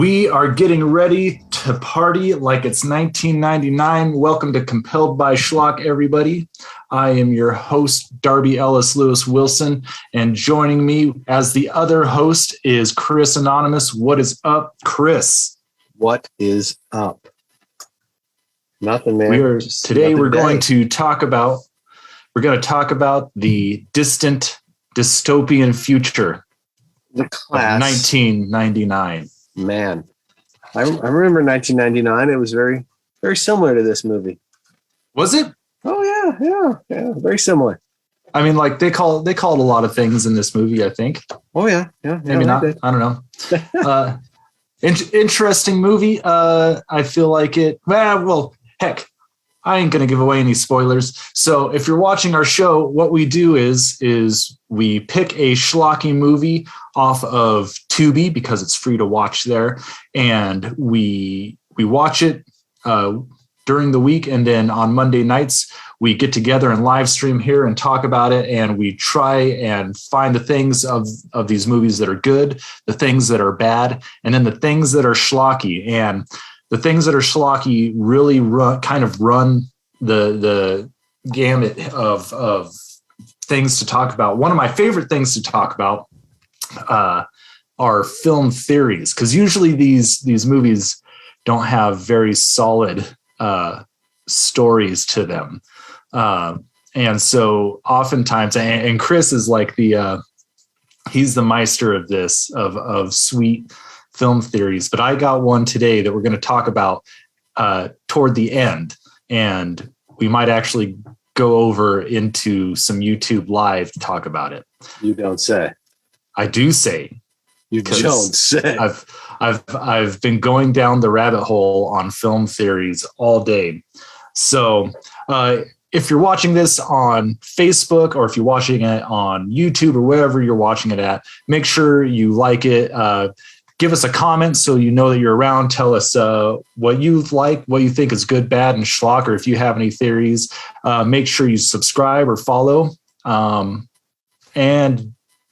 We are getting ready to party like it's 1999. Welcome to Compelled by Schlock, everybody. I am your host, Darby Ellis Lewis Wilson, and joining me as the other host is Chris Anonymous. What is up, Chris? What is up? Nothing, man. We're going to talk about the distant dystopian future the class. of 1999. Man, I remember 1999. It was very, very similar to this movie. Was it? Oh yeah, very similar. I mean, like they called a lot of things in this movie, I think. Oh yeah. Maybe not. I don't know. Interesting movie. I feel like it. Well, heck, I ain't gonna give away any spoilers. So if you're watching our show, what we do is we pick a schlocky movie off of Tubi because it's free to watch there, and we watch it during the week, and then on Monday nights we get together and live stream here and talk about it, and we try and find the things of these movies that are good, the things that are bad, and then the things that are schlocky. And the things that are schlocky really run the gamut of things to talk about. One of my favorite things to talk about are film theories, because usually these movies don't have very solid stories to them. And so oftentimes, and Chris is like he's the meister of this, of sweet film theories, but I got one today that we're going to talk about toward the end, and we might actually go over into some YouTube live to talk about it. You don't say. I do say. You don't say. I've been going down the rabbit hole on film theories all day. So if you're watching this on Facebook, or if you're watching it on YouTube, or wherever you're watching it at, make sure you like it. Give us a comment so you know that you're around. Tell us what you like, what you think is good, bad, and schlock, or if you have any theories. Make sure you subscribe or follow. And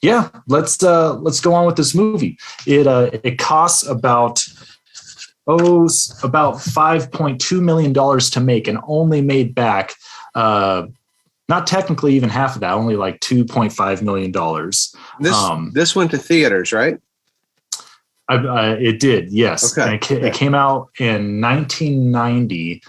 yeah, let's go on with this movie. It costs about $5.2 million to make, and only made back not technically even half of that, only like $2.5 million. This went to theaters, right? It did, yes. Okay. And it came out in 1990,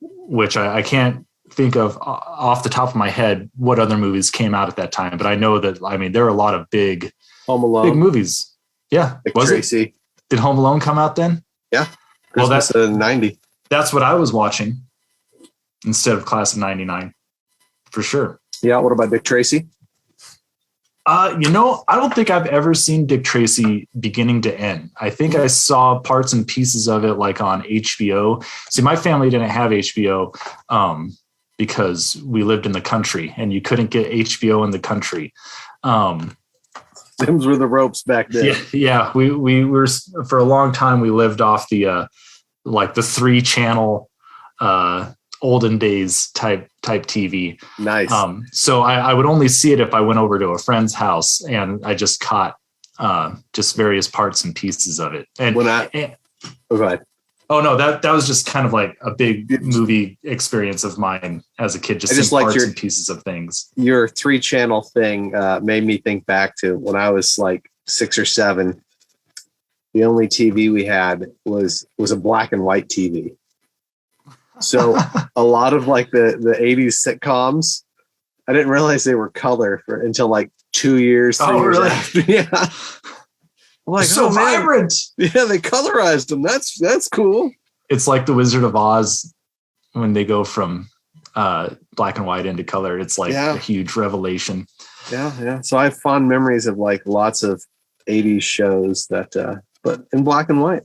which I can't think of off the top of my head what other movies came out at that time. But I know that, there are a lot of big Home Alone, big movies. Yeah. Dick Tracy. Did Home Alone come out then? Yeah. Christmas well, that's 90. That's what I was watching instead of Class of 99, for sure. Yeah. What about Dick Tracy? I don't think I've ever seen Dick Tracy beginning to end. I think I saw parts and pieces of it like on HBO. See, my family didn't have HBO because we lived in the country, and you couldn't get HBO in the country. Those were the ropes back then. Yeah. We were, for a long time, we lived off the 3-channel olden days type TV. Nice. So I would only see it if I went over to a friend's house, and I just caught just various parts and pieces of it. And go ahead. Oh no, that was just kind of like a big movie experience of mine as a kid, just seeing parts and pieces of things. Your 3-channel thing made me think back to when I was like 6 or 7. The only TV we had was a black and white TV. So a lot of like the 80s sitcoms, I didn't realize they were color until like 2 years, 3 years really? after. Yeah. I'm like, so vibrant. Yeah, they colorized them. That's cool. It's like the Wizard of Oz when they go from black and white into color. It's like a huge revelation. Yeah. So I have fond memories of like lots of 80s shows that, but in black and white.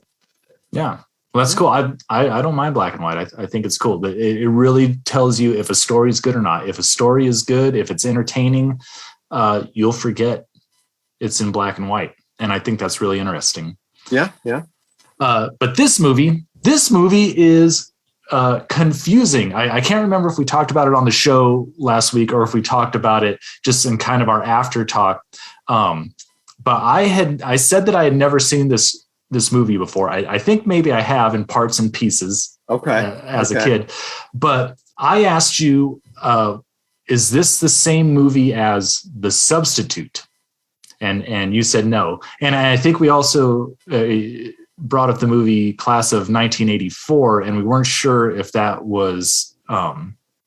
Yeah. Well, that's cool. I don't mind black and white. I think it's cool. It really tells you if a story is good or not. If a story is good, if it's entertaining, you'll forget it's in black and white. And I think that's really interesting. Yeah. But this movie is confusing. I can't remember if we talked about it on the show last week or if we talked about it just in kind of our after talk. But I said that I had never seen this this movie before. I think maybe I have in parts and pieces. Okay. As a kid, but I asked you, is this the same movie as The Substitute? And you said no. And I think we also brought up the movie Class of 1984, and we weren't sure if that was.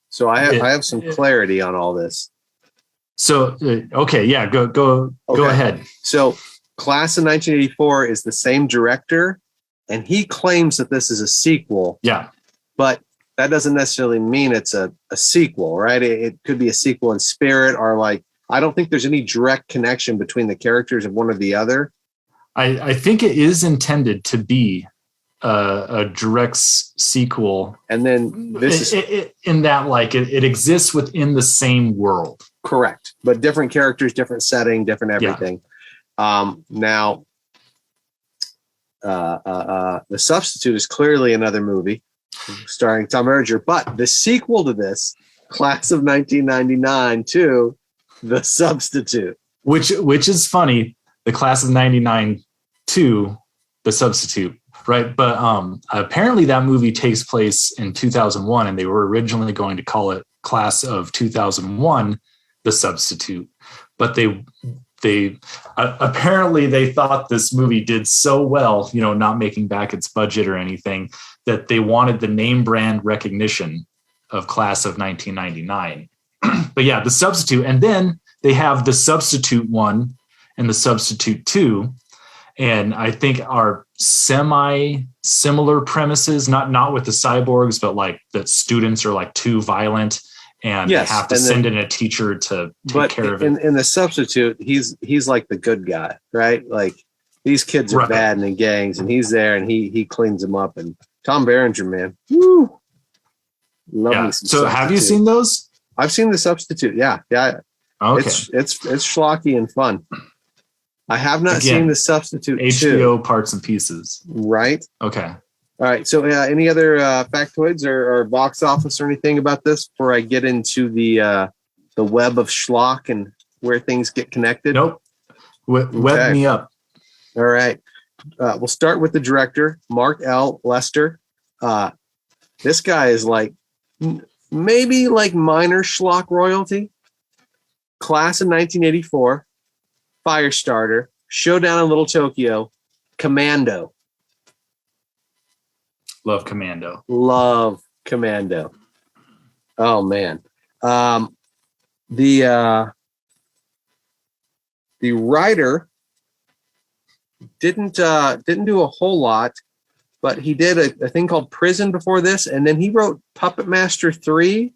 So I have some clarity on all this. So okay, yeah, go ahead. So Class of 1984 is the same director, and he claims that this is a sequel. Yeah, but that doesn't necessarily mean it's a sequel, right? It could be a sequel in spirit, or like, I don't think there's any direct connection between the characters of one or the other. I think it is intended to be a direct sequel. And then this is in that, like, it exists within the same world. Correct. But different characters, different setting, different everything. Yeah. Now, The Substitute is clearly another movie starring Tom Berger, but the sequel to this, Class of 1999 to The Substitute, which is funny, the Class of 99 to The Substitute, right? But apparently that movie takes place in 2001, and they were originally going to call it Class of 2001 The Substitute, but they apparently they thought this movie did so well, not making back its budget or anything, that they wanted the name brand recognition of Class of 1999. But yeah, The Substitute. And then they have The Substitute 1 and The Substitute 2. And I think are semi-similar premises, not with the cyborgs, but like that students are like too violent and have to send in a teacher to take care of it. In The Substitute, he's like the good guy, right? Like these kids are bad and in gangs, and he's there and he cleans them up. And Tom Berenger, man, woo, love me some So have you seen those? I've seen The Substitute. Yeah. Okay. It's schlocky and fun. I have not seen The Substitute. HBO parts and pieces. Right. Okay. All right. So any other factoids or box office or anything about this before I get into the Web of Schlock and where things get connected? Nope. Web me up. All right. We'll start with the director, Mark L. Lester. This guy is like maybe like minor schlock royalty. Class of 1984, Firestarter, Showdown in Little Tokyo, Commando. Love Commando. Love Commando. Oh man. The writer didn't do a whole lot, but he did a thing called Prison before this, and then he wrote Puppet Master 3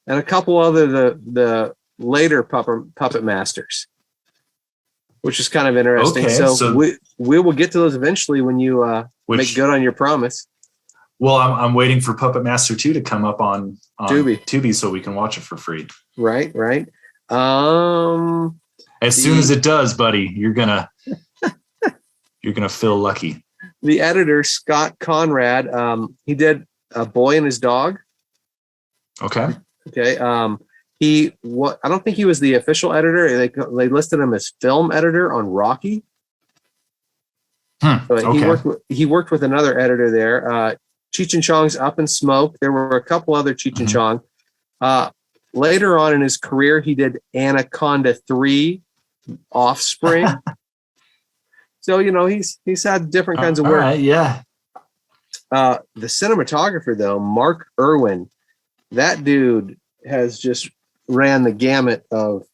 and a couple other the later Puppet Masters, which is kind of interesting. Okay, so we will get to those eventually when you make good on your promise. Well, I'm waiting for Puppet Master 2 to come up on Tubi so we can watch it for free. Right. As soon as it does, buddy, you're gonna feel lucky. The editor, Scott Conrad, he did A Boy and His Dog. Okay. I don't think he was the official editor. They listed him as film editor on Rocky. But he worked with another editor there. Cheech and Chong's Up in Smoke. There were a couple other Cheech and Chong. Later on in his career, he did Anaconda 3, Offspring. So, he's had different kinds of work. All right, yeah. The cinematographer, though, Mark Irwin, that dude has just ran the gamut of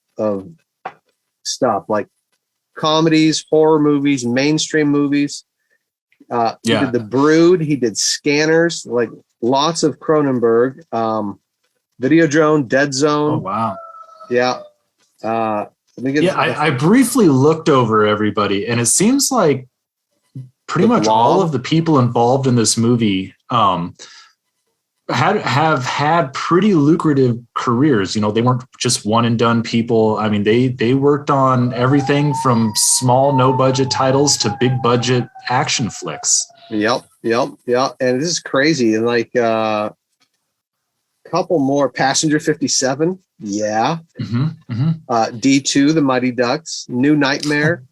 stuff, like comedies, horror movies, mainstream movies. He did The Brood. He did Scanners, like lots of Cronenberg. Videodrome, Dead Zone. Oh, wow. Yeah. I briefly looked over everybody, and it seems like pretty much all of the people involved in this movie have had pretty lucrative careers. They weren't just one and done people. I mean, they worked on everything from small, no budget titles to big budget action flicks. Yep. And this is crazy. And like couple more, Passenger 57. Yeah. D2, The Mighty Ducks, New Nightmare,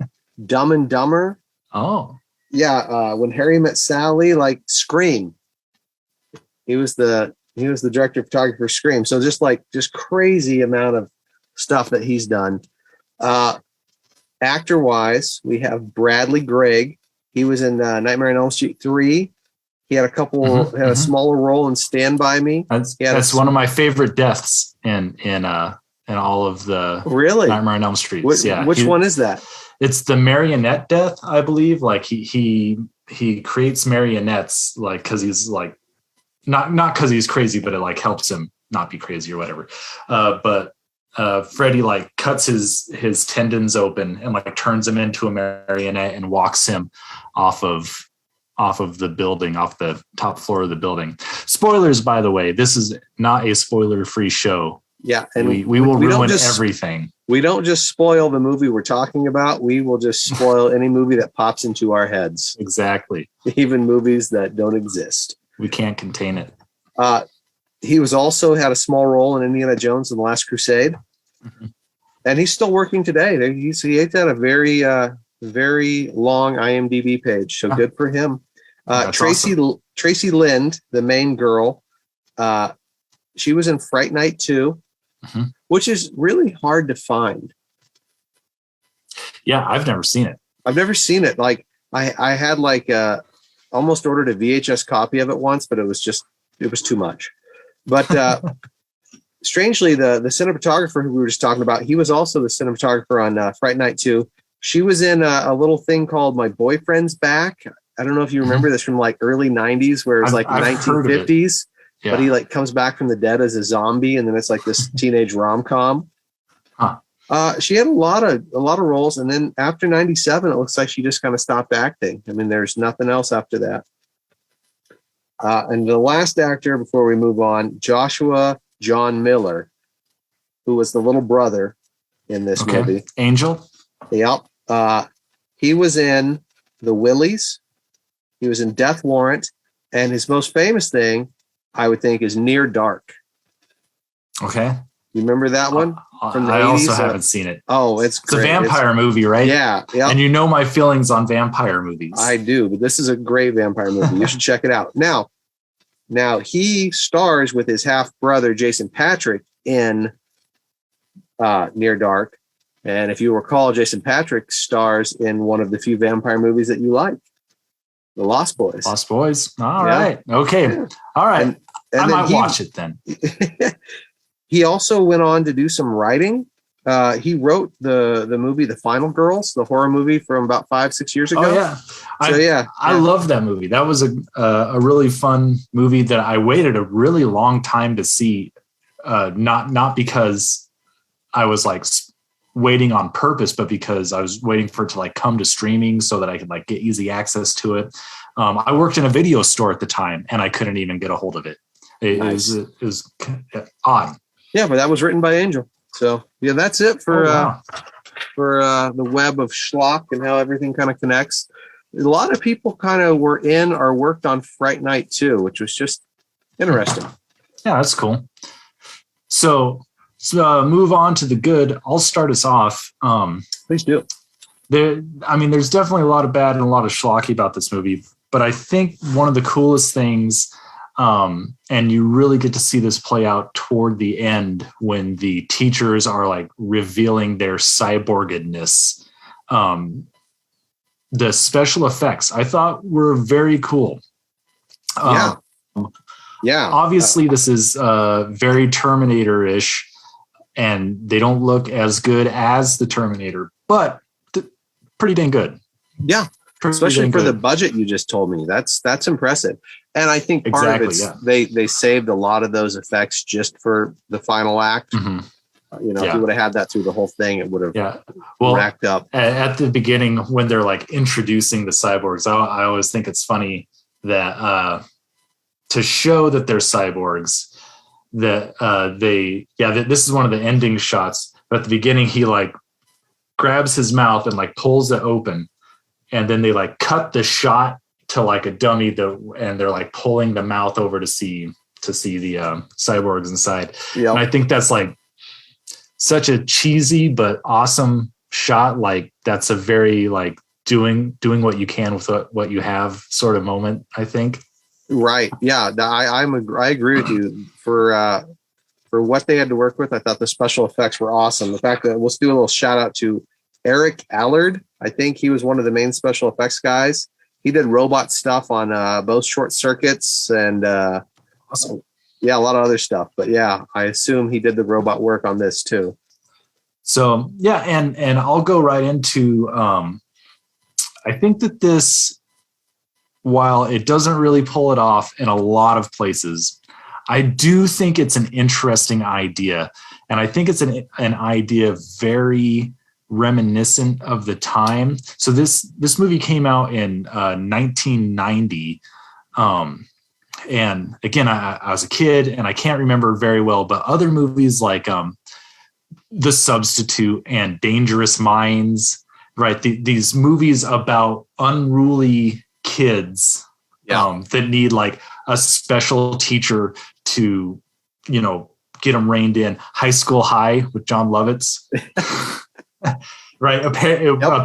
Dumb and Dumber. Oh. When Harry Met Sally, like Scream. He was the director of photography for Scream. So just crazy amount of stuff that he's done. Actor wise, we have Bradley Gregg. He was in Nightmare on Elm Street 3. He had a smaller role in Stand By Me. That's one of my favorite deaths in all of the Nightmare on Elm Street. Which one is that? It's the marionette death, I believe. Like he creates marionettes, like because he's like not because he's crazy, but it like helps him not be crazy or whatever. But Freddy like cuts his tendons open and like turns him into a marionette and walks him off of the building, off the top floor of the building. Spoilers, by the way, this is not a spoiler-free show. Yeah, and we will ruin everything. We don't just spoil the movie we're talking about. We will just spoil any movie that pops into our heads. Exactly. Even movies that don't exist. We can't contain it. He was also had a small role in Indiana Jones and the Last Crusade. Mm-hmm. And he's still working today. He had a very, very long IMDb page. So good for him. Tracy Lind, the main girl, she was in Fright Night 2, which is really hard to find. Yeah, I've never seen it. Like I had almost ordered a VHS copy of it once, but it was too much. But strangely, the cinematographer who we were just talking about, he was also the cinematographer on Fright Night 2. She was in a little thing called My Boyfriend's Back. I don't know if you remember this from like early 90s, where it's like 1950s, but he like comes back from the dead as a zombie. And then it's like this teenage rom-com. She had a lot of roles. And then after 97, it looks like she just kind of stopped acting. I mean, there's nothing else after that. And the last actor before we move on, Joshua John Miller, who was the little brother in this movie. Angel. Yep. He was in The Willies. He was in Death Warrant. And his most famous thing, I would think, is Near Dark. Okay. You remember that one? From the 80s? Also haven't seen it. Oh, it's great. It's a vampire movie, right? Yeah. And you know my feelings on vampire movies. I do, but this is a great vampire movie. You should check it out. Now he stars with his half brother, Jason Patric, in Near Dark. And if you recall, Jason Patric stars in one of the few vampire movies that you like, The Lost Boys. All right. Okay. Yeah. All right. And I might watch it then. He also went on to do some writing. He wrote the movie The Final Girls, the horror movie from about 5-6 years ago. Oh, yeah. I love that movie. That was a really fun movie that I waited a really long time to see. Not because I was like waiting on purpose, but because I was waiting for it to like come to streaming so that I could like get easy access to it. I worked in a video store at the time and I couldn't even get a hold of it. It was odd. Yeah, but that was written by Angel. So yeah, that's it for the Web of Schlock and how everything kind of connects. A lot of people kind of were in or worked on Fright Night 2, which was just interesting. Yeah, that's cool. So move on to the good. I'll start us off. Please do. There's definitely a lot of bad and a lot of schlocky about this movie, but I think one of the coolest things, and you really get to see this play out toward the end when the teachers are like revealing their cyborgedness. The special effects I thought were very cool. Obviously, this is very Terminator-ish, and they don't look as good as the Terminator, but pretty dang good. Yeah, especially for the budget you just told me. That's impressive. And I think part of it, they saved a lot of those effects just for the final act. Mm-hmm. If you would have had that through the whole thing, it would have racked up. At the beginning, when they're like introducing the cyborgs, I always think it's funny that to show that they're cyborgs, that this is one of the ending shots. But at the beginning, he like grabs his mouth and like pulls it open, and then they like cut the shot to like a dummy and they're like pulling the mouth over to see the cyborgs inside. Yep. And I think that's like such a cheesy but awesome shot. Like that's a very like doing what you can with what you have sort of moment, I think. Right. Yeah. I agree with you. For what they had to work with, I thought the special effects were awesome. The fact that, let's do a little shout out to Eric Allard. I think he was one of the main special effects guys. He did robot stuff on both Short Circuits and Awesome. yeah, a lot of other stuff. But yeah, I assume he did the robot work on this too. So yeah, and I'll go right into I think that this, while it doesn't really pull it off in a lot of places, I do think it's an interesting idea. And I think it's an idea very reminiscent of the time. So this movie came out in 1990. And again, I was a kid and I can't remember very well, but other movies like The Substitute and Dangerous Minds, right? These movies about unruly kids that need like a special teacher to, get them reined in. High School High with John Lovitz. Right. A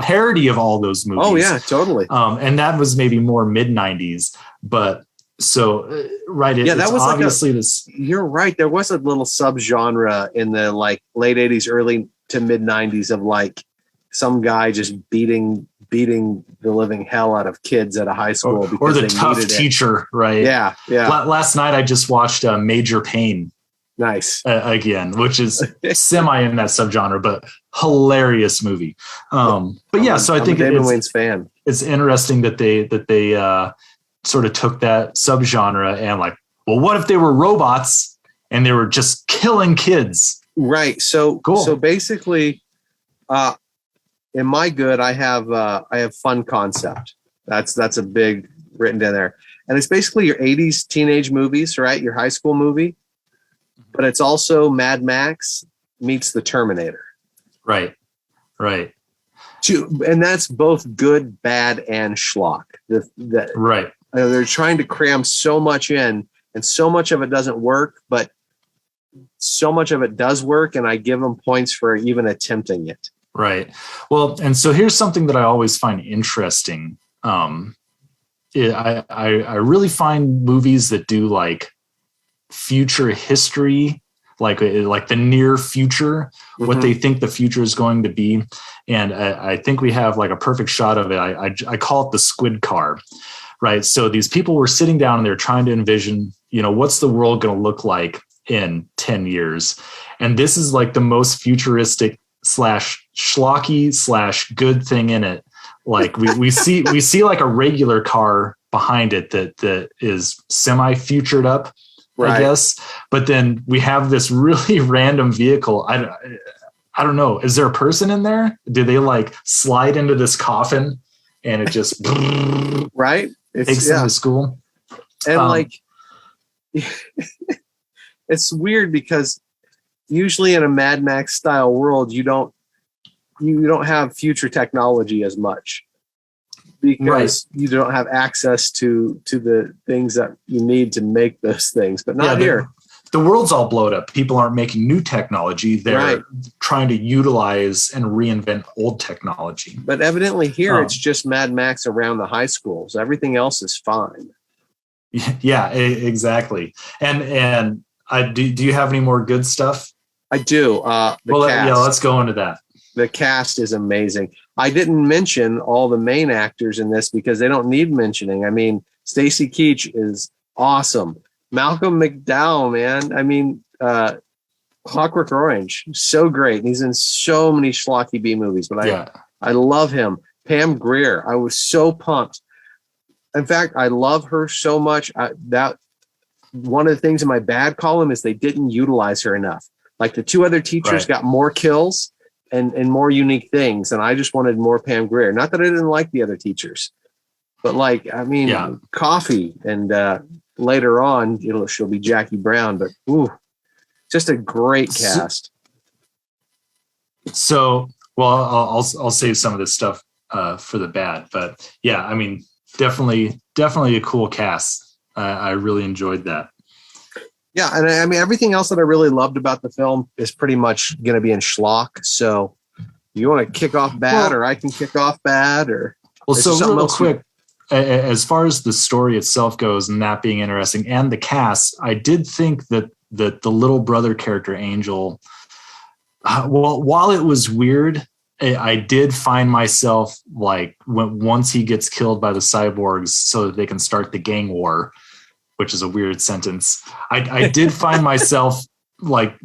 parody of all those movies. Oh yeah, totally. And that was maybe more mid 90s, but so right. That was obviously like this. You're right. There was a little subgenre in the like late 80s, early to mid 90s of like some guy just beating the living hell out of kids at a high school. Or the tough teacher. Right. Yeah. Yeah. Last night I just watched Major Payne. Nice. Again, which is semi in that subgenre, but hilarious movie. But yeah, so I think David Wayne's fan. It's interesting that they sort of took that subgenre and like, well, what if they were robots and they were just killing kids? Right. So cool. So basically, in my good, I have fun concept. That's a big written down there, and it's basically your 80s teenage movies, right? Your high school movie. But it's also Mad Max meets the Terminator. Right. And that's both good, bad, and schlock. Right. They're trying to cram so much in, and so much of it doesn't work, but so much of it does work, and I give them points for even attempting it. Right. Well, and so here's something that I always find interesting. I really find movies that do like future history, like the near future, what they think the future is going to be. And I think we have like a perfect shot of it. I call it the squid car, right? So these people were sitting down and they're trying to envision, what's the world going to look like in 10 years. And this is like the most futuristic / schlocky / good thing in it. Like we see like a regular car behind it that is semi-futured up. Right. I guess, but then we have this really random vehicle. I don't know. Is there a person in there? Do they like slide into this coffin and it just right? Takes them to school? And it's weird because usually in a Mad Max style world, you don't have future technology as much. Because you don't have access to the things that you need to make those things, but not here. The world's all blowed up. People aren't making new technology. They're trying to utilize and reinvent old technology. But evidently here, it's just Mad Max around the high schools. Everything else is fine. Yeah, exactly. And do you have any more good stuff? I do. Let's go into that. The cast is amazing. I didn't mention all the main actors in this because they don't need mentioning. I mean, Stacy Keach is awesome. Malcolm McDowell, man. I mean, Clockwork Orange, so great. And he's in so many schlocky B movies, but I love him. Pam Grier, I was so pumped. In fact, I love her so much. That one of the things in my bad column is they didn't utilize her enough. Like the two other teachers got more kills and more unique things. And I just wanted more Pam Grier. Not that I didn't like the other teachers, but Coffee and later on, she'll be Jackie Brown, but just a great cast. So, I'll save some of this stuff for the bad, but yeah, I mean, definitely a cool cast. I really enjoyed that. Yeah, and I mean, everything else that I really loved about the film is pretty much going to be in schlock. So you want to kick off bad, or I can kick off bad, or Well, so real quick, as far as the story itself goes and that being interesting and the cast, I did think that the little brother character, Angel, well, while it was weird, I did find myself like once he gets killed by the cyborgs so that they can start the gang war, which is a weird sentence. I did find myself like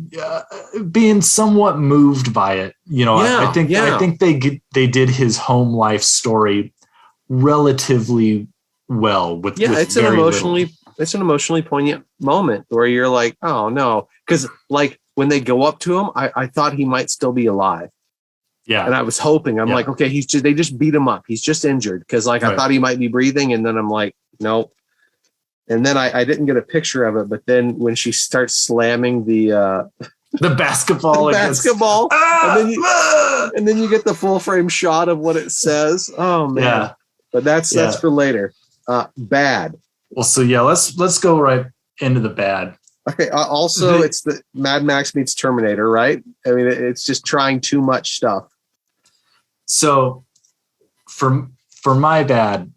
being somewhat moved by it. You know, I think they did his home life story relatively well with it's an emotionally poignant moment where you're like, oh no, because like when they go up to him, I thought he might still be alive. Yeah, and I was hoping. I'm like, okay, they just beat him up. He's just injured because like I thought he might be breathing, and then I'm like, nope. And then I didn't get a picture of it, but then when she starts slamming the basketball, and then you get the full frame shot of what it says. Oh man. Yeah. But that's for later. Bad. Well, so let's go right into the bad. Okay. Also, it's the Mad Max meets Terminator, right? I mean, it's just trying too much stuff. So, for my bad,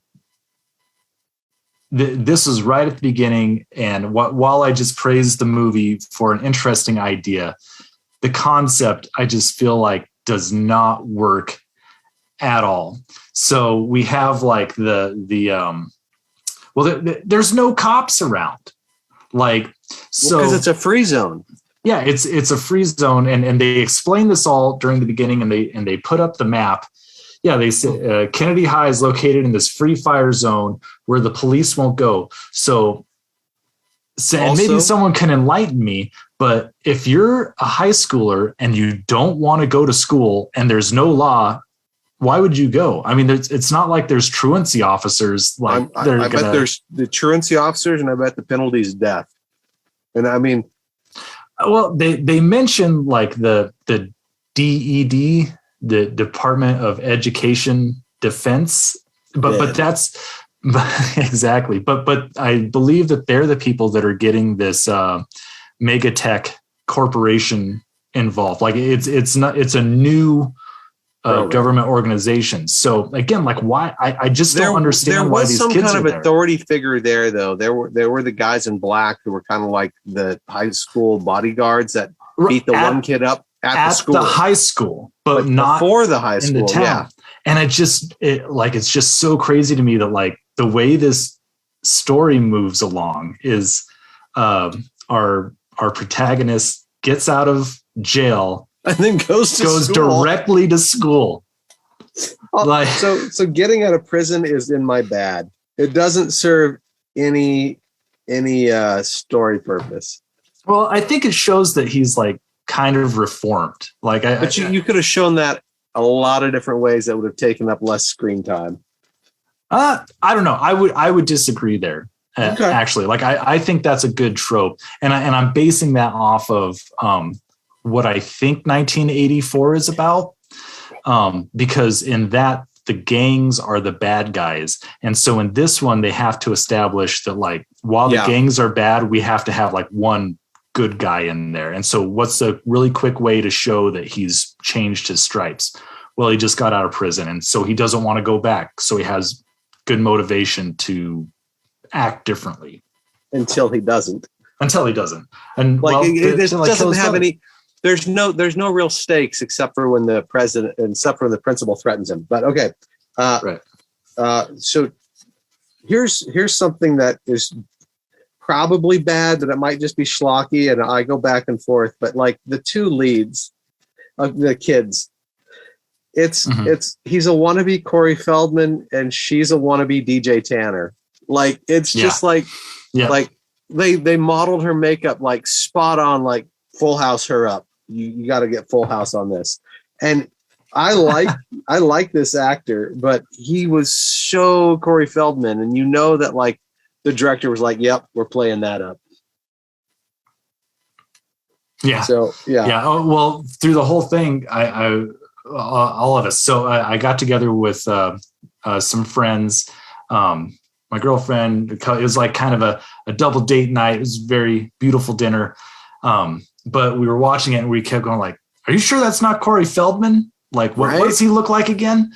this is right at the beginning, and while I just praised the movie for an interesting idea, the concept I just feel like does not work at all. So we have like there's no cops around, like, so because it's a free zone. Yeah, it's a free zone, and they explain this all during the beginning, and they put up the map. Yeah, they say Kennedy High is located in this free fire zone where the police won't go. So and maybe someone can enlighten me, but if you're a high schooler and you don't want to go to school and there's no law, why would you go? I mean, it's not like there's truancy officers. Like I bet there's the truancy officers, and I bet the penalty is death. And I mean, well, they mentioned like the DED, the Department of Education Defense, but that's exactly. But I believe that they're the people that are getting this megatech corporation involved. Like it's a new government organization. So again, like why I just don't understand why these kids are there. There was some kind of authority figure there, though. There were the guys in black who were kind of like the high school bodyguards that beat the one kid up at the school. The high school, but like not before the high school. In the town. Yeah. And it's just so crazy to me that like the way this story moves along is our protagonist gets out of jail and then goes directly to school. Like, so getting out of prison is in my bad. It doesn't serve any story purpose. Well, I think it shows that he's like kind of reformed. Like, but you could have shown that a lot of different ways that would have taken up less screen time. I don't know. I would disagree there. Okay. Actually, like I think that's a good trope, and I'm basing that off of what I think 1984 is about, because in that the gangs are the bad guys, and so in this one they have to establish that like while the gangs are bad, we have to have like one good guy in there. And so what's a really quick way to show that he's changed his stripes? Well, he just got out of prison, and so he doesn't want to go back, so he has good motivation to act differently until he doesn't. And like it doesn't have any. There's no real stakes except for when the principal threatens him. But okay, right. So here's something that is probably bad, that it might just be schlocky, and I go back and forth. But like the two leads of the kids, he's a wannabe Corey Feldman and she's a wannabe DJ Tanner. Like it's just like they modeled her makeup like spot on, like Full House her up. You got to get Full House on this. And I like this actor, but he was so Corey Feldman, and you know that like the director was like, "Yep, we're playing that up." Yeah. So yeah. Oh, well, through the whole thing, I all of us. So I got together with some friends. My girlfriend. It was like kind of a double date night. It was a very beautiful dinner. But we were watching it and we kept going like, "Are you sure that's not Corey Feldman?" Like, what does he look like again?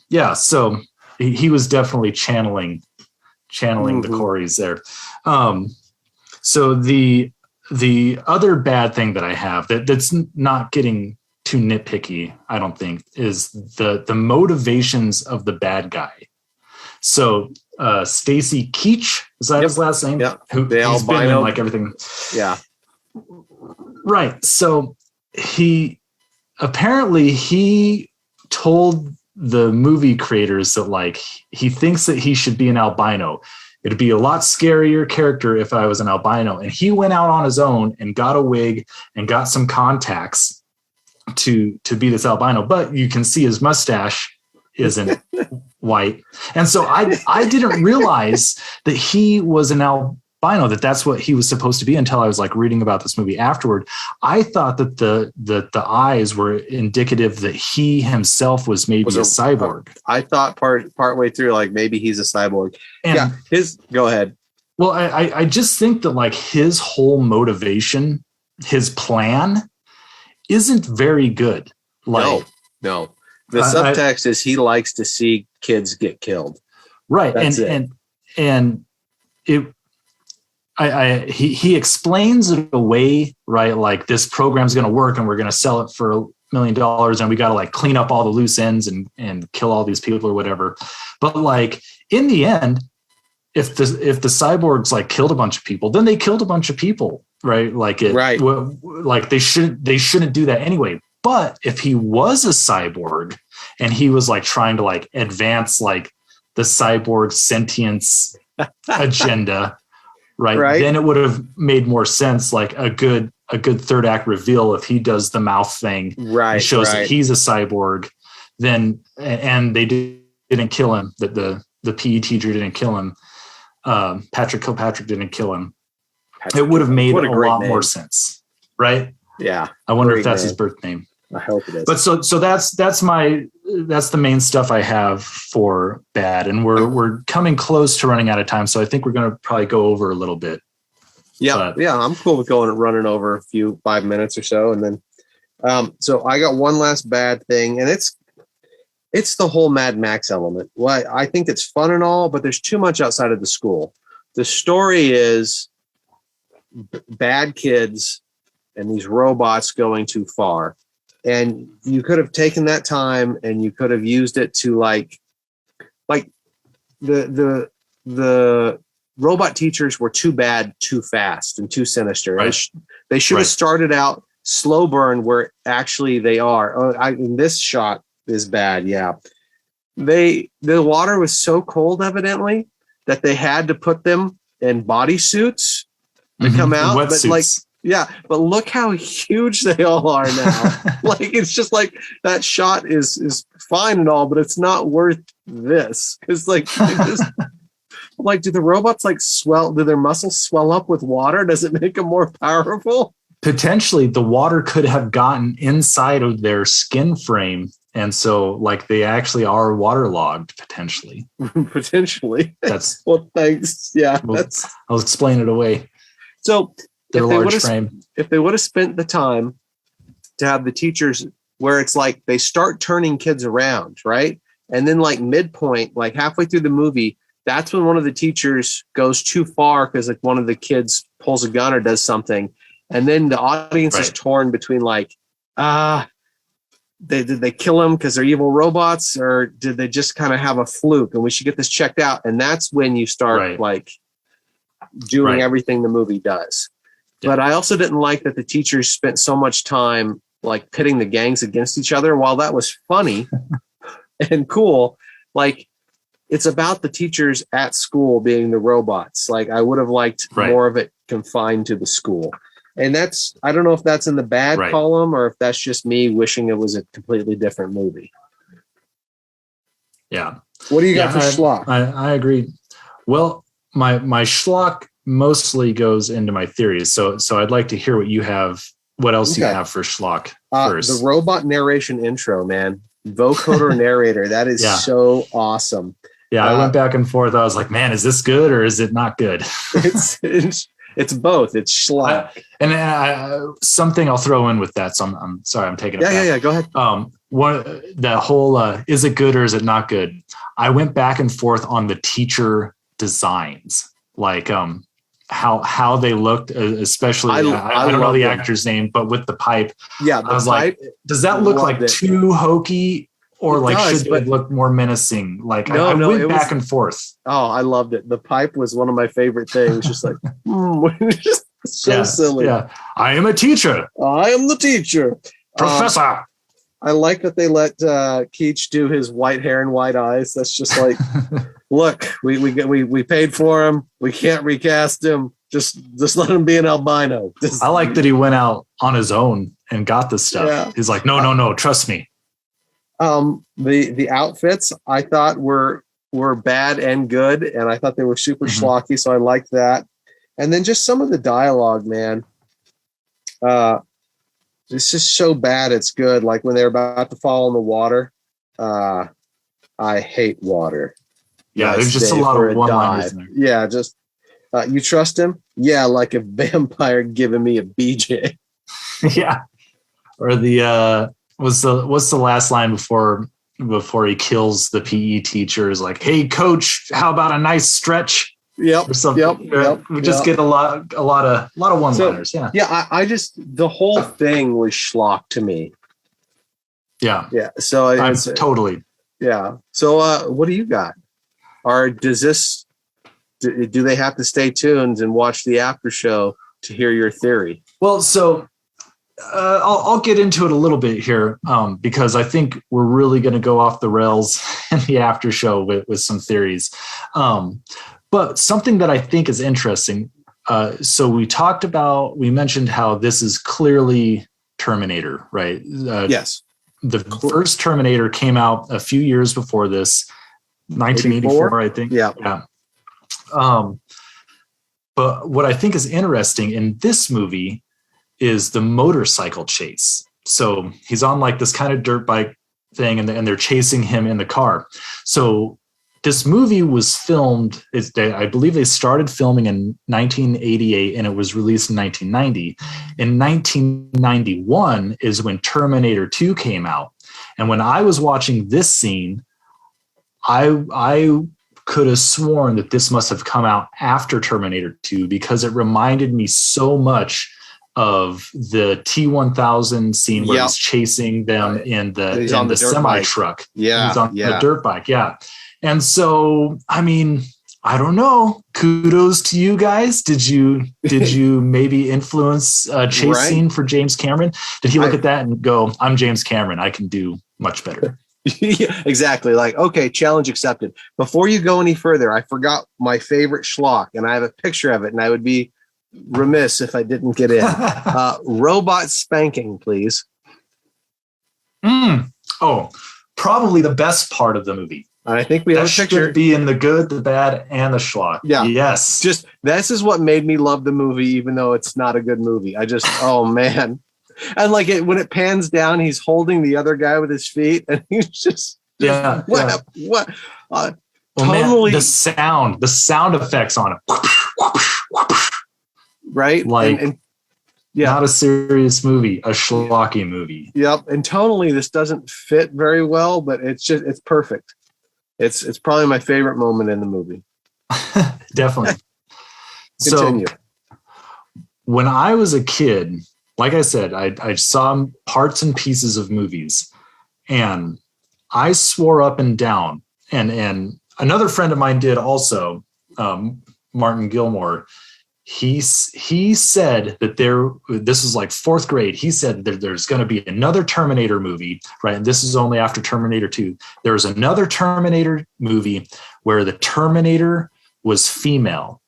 Yeah. So he was definitely channeling the Coreys there. So the other bad thing that I have that's not getting too nitpicky, I don't think, is the motivations of the bad guy. So Stacy Keach, is that his last name? Yeah. He's been in like everything. Yeah. Right. So he told the movie creators that like he thinks that he should be an albino. It'd be a lot scarier character if I was an albino. And he went out on his own and got a wig and got some contacts to be this albino. But you can see his mustache isn't white. And so I didn't realize that he was an albino, that's what he was supposed to be, until I was like reading about this movie afterward. I thought that the eyes were indicative that he himself was maybe a cyborg. I thought partway through, like maybe he's a cyborg. And go ahead. Well, I just think that like his whole motivation, his plan isn't very good. Like, no. The subtext is he likes to see kids get killed. Right. And he explains it away, right? Like this program's going to work and we're going to sell it for $1 million and we got to like clean up all the loose ends and kill all these people or whatever. But like in the end, if the cyborgs like killed a bunch of people, then they killed a bunch of people, right? Like like they shouldn't do that anyway. But if he was a cyborg and he was like trying to like advance like the cyborg sentience agenda, right? Then it would have made more sense, like a good third act reveal if he does the mouth thing, and shows that he's a cyborg. Then and they didn't kill him. That the PE teacher didn't kill him. Patrick Kilpatrick didn't kill him. It would have made a lot more sense, right? Yeah. I wonder if that's his birth name. I hope it is. But so that's the main stuff I have for bad, and we're coming close to running out of time. So I think we're going to probably go over a little bit. Yeah, I'm cool with running over a few 5 minutes or so, and then so I got one last bad thing, and it's the whole Mad Max element. Well, I think it's fun and all, but there's too much outside of the school. The story is bad kids and these robots going too far. And you could have taken that time and you could have used it to like the robot teachers were too bad, too fast, and too sinister. Right. They should have started out slow burn where actually they are. In this shot is bad. Yeah. The water was so cold, evidently, that they had to put them in bodysuits to come out. But look how huge they all are now. Like, it's just like that shot is fine and all, but it's not worth this. It's like, do the robots like swell? Do their muscles swell up with water? Does it make them more powerful? Potentially the water could have gotten inside of their skin frame. And so like they actually are waterlogged potentially. That's well, thanks. Yeah. I'll explain it away. So if they would have spent the time to have the teachers where it's like they start turning kids around, right? And then like midpoint, like halfway through the movie, that's when one of the teachers goes too far because like one of the kids pulls a gun or does something. And then the audience is torn between like, did they kill them because they're evil robots, or did they just kind of have a fluke and we should get this checked out? And that's when you start like doing everything the movie does. But I also didn't like that the teachers spent so much time like pitting the gangs against each other. While that was funny and cool, like it's about the teachers at school being the robots. Like I would have liked more of it confined to the school. And I don't know if that's in the bad column or if that's just me wishing it was a completely different movie. Yeah. What do you got for schlock? I agree. Well, my schlock mostly goes into my theories. So I'd like to hear what you have. What else you have for schlock first? The robot narration intro, man. Vocoder narrator. That is so awesome. Yeah, I went back and forth. I was like, man, is this good or is it not good? It's both. It's schlock. And something I'll throw in with that. So I'm sorry, I'm taking it back. Yeah, go ahead. that whole is it good or is it not good? I went back and forth on the teacher designs, like how they looked, especially I don't know the actor's name, but with the pipe. Yeah, I was like, does that look like too hokey, or like should it look more menacing? Like I went back and forth. Oh, I loved it. The pipe was one of my favorite things. Just like just so silly. Yeah, I am a teacher. I am the teacher, professor. I like that they let Keach do his white hair and white eyes. That's just like, look, we paid for him. We can't recast him. Just let him be an albino. I like that he went out on his own and got this stuff. Yeah. He's like, no, trust me. The outfits I thought were bad and good, and I thought they were super schlocky, so I liked that. And then just some of the dialogue, man. It's just so bad it's good. Like when they're about to fall in the water. I hate water. Yeah, there's just a lot of one-liners in there. Yeah, just you trust him? Yeah, like a vampire giving me a BJ. Yeah. Or the what's the last line before he kills the PE teacher is like, "Hey coach, how about a nice stretch?" Yep. Or something. Yep. We just get a lot of one-liners. So, I just the whole thing was schlock to me. Yeah. Yeah. So I'm totally. Yeah. So what do you got? Or do they have to stay tuned and watch the after show to hear your theory? Well, so I'll get into it a little bit here because I think we're really going to go off the rails in the after show with some theories. But something that I think is interesting. So we mentioned how this is clearly Terminator, right? Yes. The first Terminator came out a few years before this, 1984, I think. Yeah. But what I think is interesting in this movie is the motorcycle chase. So he's on like this kind of dirt bike thing, and they're chasing him in the car. So this movie was filmed, I believe they started filming in 1988 and it was released in 1990. In 1991 is when Terminator 2 came out. And when I was watching this scene, I could have sworn that this must have come out after Terminator 2 because it reminded me so much of the T-1000 scene where he's chasing them in the semi truck. Yeah. He's on the dirt bike. Yeah. And so, I mean, I don't know. Kudos to you guys. Did you maybe influence a chase scene for James Cameron? Did he look at that and go, "I'm James Cameron. I can do much better"? Yeah, exactly. Like, okay, challenge accepted. Before you go any further, I forgot my favorite schlock, and I have a picture of it, and I would be remiss if I didn't get in. Robot spanking, please. Oh, probably the best part of the movie. I think we have a picture. Should be in the good, the bad, and the schlock. Yeah. Yes. Just this is what made me love the movie, even though it's not a good movie. Oh man. And like when it pans down, he's holding the other guy with his feet, and he's just what? Well, totally. Man, the sound effects on it. Right. Like, not a serious movie, a schlocky movie. Yep. And tonally, this doesn't fit very well, but it's perfect. It's probably my favorite moment in the movie. Definitely. Continue. So when I was a kid, like I said, I saw parts and pieces of movies, and I swore up and down. And another friend of mine did also, Martin Gilmore. He said that this was like fourth grade. He said that there's going to be another Terminator movie, right? And this is only after Terminator 2. There was another Terminator movie where the Terminator was female.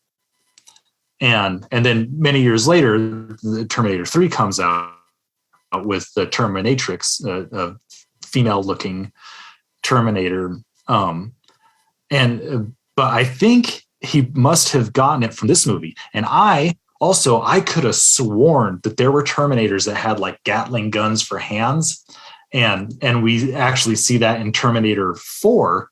And then many years later, the Terminator 3 comes out with the Terminatrix, a female-looking Terminator. But I think he must have gotten it from this movie. And I could have sworn that there were Terminators that had like Gatling guns for hands. And we actually see that in Terminator 4.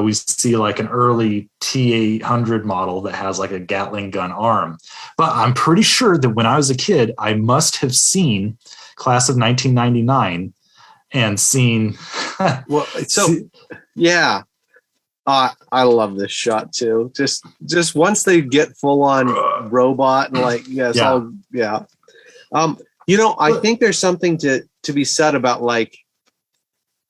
We see like an early T-800 model that has like a Gatling gun arm. But I'm pretty sure that when I was a kid, I must have seen Class of 1999 and seen. Well, so yeah, I love this shot too. Just once they get full on robot and like I think there's something to be said about like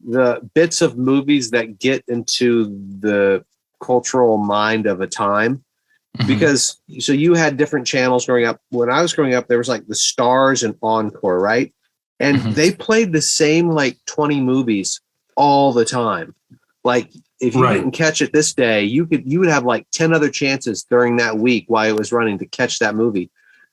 the bits of movies that get into the cultural mind of a time. Because so you had different channels growing up. When I was growing up, there was like the Stars and Encore, right? And they played the same like 20 movies all the time. Like if you didn't catch it this day, you would have like 10 other chances during that week while it was running to catch that movie.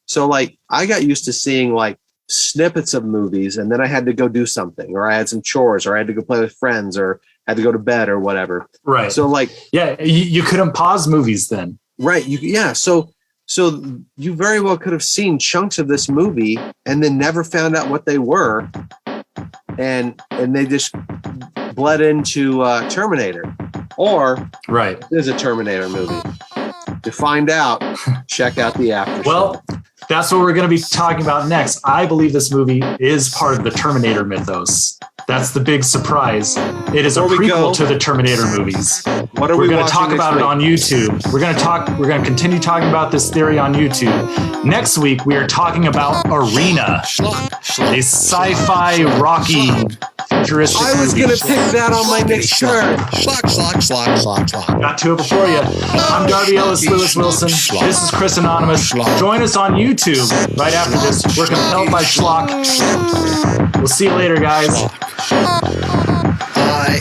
So like I got used to seeing like snippets of movies, and then I had to go do something, or I had some chores, or I had to go play with friends, or had to go to bed or whatever. Right. So like, you couldn't pause movies then. Right. So you very well could have seen chunks of this movie and then never found out what they were. And they just bled into Terminator. Or there's a Terminator movie. To find out, check out the after show. Well, that's what we're going to be talking about next. I believe this movie is part of the Terminator mythos. That's the big surprise. It is a prequel to the Terminator movies. What are we going to talk about it on YouTube. We're going to continue talking about this theory on YouTube. Next week, we are talking about Arena, a sci-fi Rocky futuristic I was going to pick that on my next shirt. Schlock. Got to it before you. I'm Darby Ellis Lewis Wilson. This is Chris Anonymous. Join us on YouTube right after this. We're compelled by Schlock. We'll see you later, guys. I